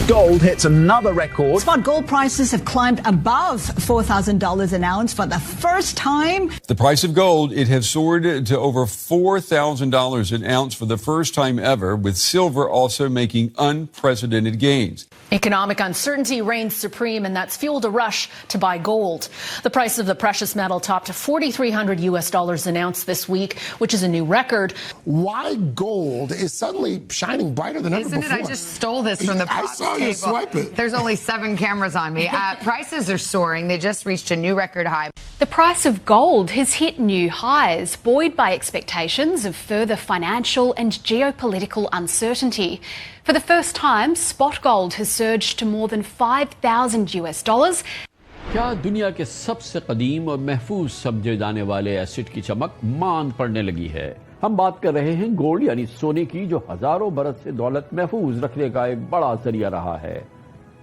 Gold hits another record. Spot gold prices have climbed above $4,000 an ounce for the first time. The price of gold, it has soared to over $4,000 an ounce for the first time ever, with silver also making unprecedented gains. Economic uncertainty reigns supreme, and that's fueled a rush to buy gold. The price of the precious metal topped $4,300 an ounce this week, which is a new record. Why gold is suddenly shining brighter than ever before? Isn't it? I just stole this from the I saw you swipe it. There's only 7 cameras on me. Prices are soaring. They just reached a new record high. The price of gold has hit new highs, buoyed by expectations of further financial and geopolitical uncertainty. For the first time, spot gold has surged to more than $5,000. کیا دنیا کے سب سے قدیم اور محفوظ سمجھے جانے والے ایسٹ کی چمک ماند پڑنے لگی ہے؟ ہم بات کر رہے ہیں گولڈ یعنی سونے کی، جو ہزاروں برس سے دولت محفوظ رکھنے کا ایک بڑا ذریعہ رہا ہے۔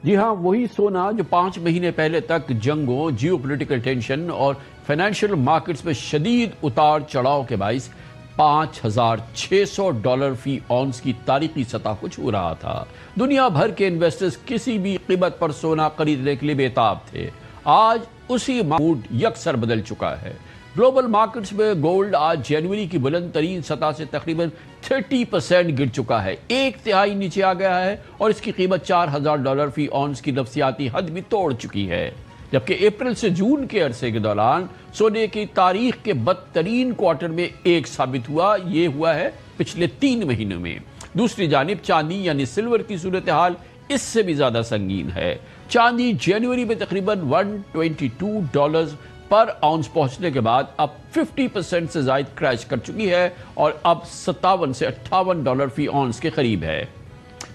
جی ہاں، وہی سونا جو 5 مہینے پہلے تک جنگوں، جیو پولیٹیکل ٹینشن اور فائنینشیل مارکیٹس میں شدید اتار چڑھاؤ کے باعث $5,600 فی اونس کی تاریخی سطح کو چھو رہا تھا۔ دنیا بھر کے انویسٹرز کسی بھی قیمت پر سونا خریدنے کے لیے بےتاب تھے۔ آج اسی موڈ یکسر بدل چکا ہے۔ گلوبل مارکیٹس میں گولڈ آج جنوری کی بلند ترین سطح سے تقریباً 30% گر چکا ہے، 1/3 نیچے آ گیا ہے، اور اس کی قیمت $4,000 فی اونس کی نفسیاتی حد بھی توڑ چکی ہے۔ جبکہ اپریل سے جون کے عرصے کے دوران سونے کی تاریخ کے بدترین کوارٹر میں ایک ثابت ہوا، یہ ہوا ہے پچھلے 3 مہینوں میں۔ دوسری جانب چاندی یعنی سلور کی صورتحال اس سے بھی زیادہ سنگین ہے۔ چاندی جنوری میں تقریباً $122 پر اونس پہنچنے کے بعد اب 50% سے زائد کریش کر چکی ہے اور اب $57 سے $58 فی اونس کے قریب ہے۔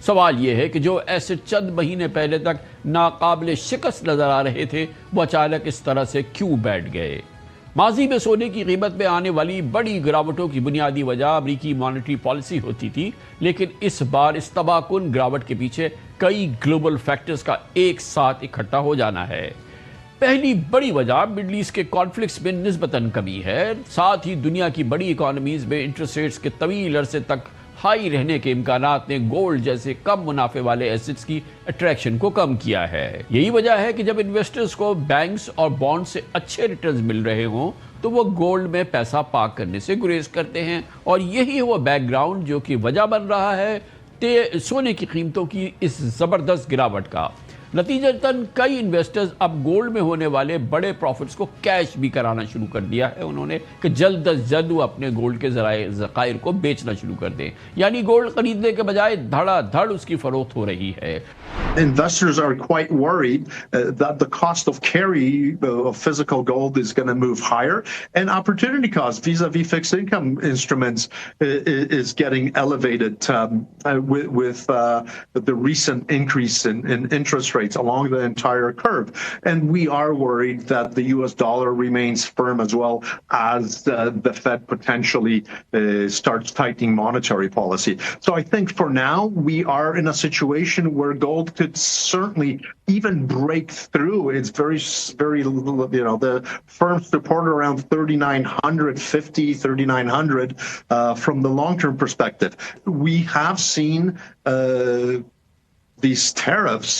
سوال یہ ہے کہ جو ایسٹ چند مہینے پہلے تک ناقابل شکست نظر آ رہے تھے، وہ اچانک اس طرح سے کیوں بیٹھ گئے؟ ماضی میں سونے کی قیمت میں آنے والی بڑی گراوٹوں کی بنیادی وجہ امریکی مانیٹری پالیسی ہوتی تھی، لیکن اس بار اس تباہ کن گراوٹ کے پیچھے کئی گلوبل فیکٹرز کا ایک ساتھ اکٹھا ہو جانا ہے۔ پہلی بڑی وجہ مڈل ایسٹ کے کانفلکٹس میں نسبتاً کمی ہے، ساتھ ہی دنیا کی بڑی اکانومیز میں انٹرسٹ ریٹس کے طویل عرصے تک ہائی رہنے کے امکانات نے گولڈ جیسے کم منافع والے ایسٹس کی اٹریکشن کو کم کیا ہے۔ یہی وجہ ہے کہ جب انویسٹرز کو بینکس اور بانڈ سے اچھے ریٹرنز مل رہے ہوں تو وہ گولڈ میں پیسہ پارک کرنے سے گریز کرتے ہیں، اور یہی وہ بیک گراؤنڈ جو کہ وجہ بن رہا ہے سونے کی قیمتوں کی اس زبردست گراوٹ کا۔ نتیجتاً کئی انویسٹرز اب گولڈ میں ہونے والے بڑے پروفٹس کو کیش بھی کرانا شروع کر دیا ہے انہوں نے، کہ جلد از جلد وہ اپنے گولڈ کے ذخائر کو بیچنا شروع کر دیں، یعنی گولڈ خریدنے کے بجائے دھڑا دھڑ اس کی فروخت ہو رہی ہے۔ Investors are quite worried that the cost of carry of physical gold is going to move higher, and opportunity cost vis-a-vis fixed income instruments is getting elevated with the recent increase in interest rates along the entire curve. And we are worried that the US dollar remains firm as well as the Fed potentially starts tightening monetary policy. So I think for now we are in a situation where gold could certainly even break through. It's very, the firm support around 3,950, 3,900 from the long-term perspective. We have seen these tariffs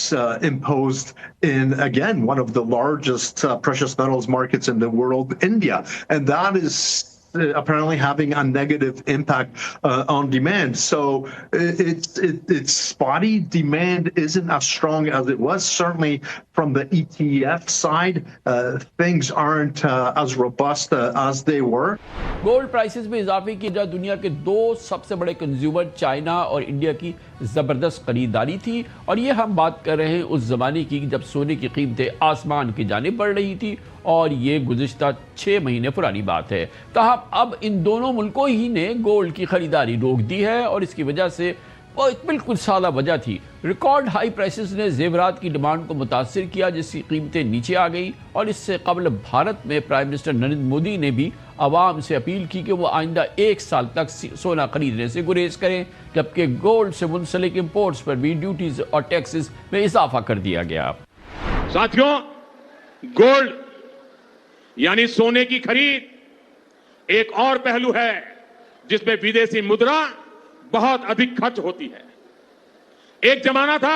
imposed in, again, one of the largest precious metals markets in the world, India. And that is apparently having a negative impact on demand. So it's spotty. Demand isn't as strong as it was. Certainly from the ETF side, things aren't as robust as they were. Gold prices میں اضافے کی وجہ دنیا کے 2 سب سے بڑے consumer China اور India کی زبردست خریداری تھی، اور یہ ہم بات کر رہے ہیں اس زمانے کی جب سونے کی قیمتیں آسمان کی جانب بڑھ رہی تھی، اور یہ گزشتہ 6 مہینے پرانی بات ہے۔ تاہم اب ان دونوں ملکوں ہی نے گولڈ کی خریداری روک دی ہے، اور اس کی وجہ سے وہ ایک بالکل سادہ وجہ تھی، ریکارڈ ہائی پرائسز نے زیورات کی ڈیمانڈ کو متاثر کیا، جس کی قیمتیں نیچے آ گئیں، اور اس سے قبل بھارت میں پرائم منسٹر نریندر مودی نے بھی عوام سے اپیل کی کہ وہ آئندہ 1 سال تک سونا خریدنے سے گریز کریں، جبکہ گولڈ سے منسلک امپورٹس پر بھی ڈیوٹیز اور ٹیکسز میں اضافہ کر دیا گیا۔ ساتھیوں، گولڈ یعنی سونے کی خرید ایک اور پہلو ہے جس میں ودیشی مدرا بہت ادھک خرچ ہوتی ہے۔ ایک زمانہ تھا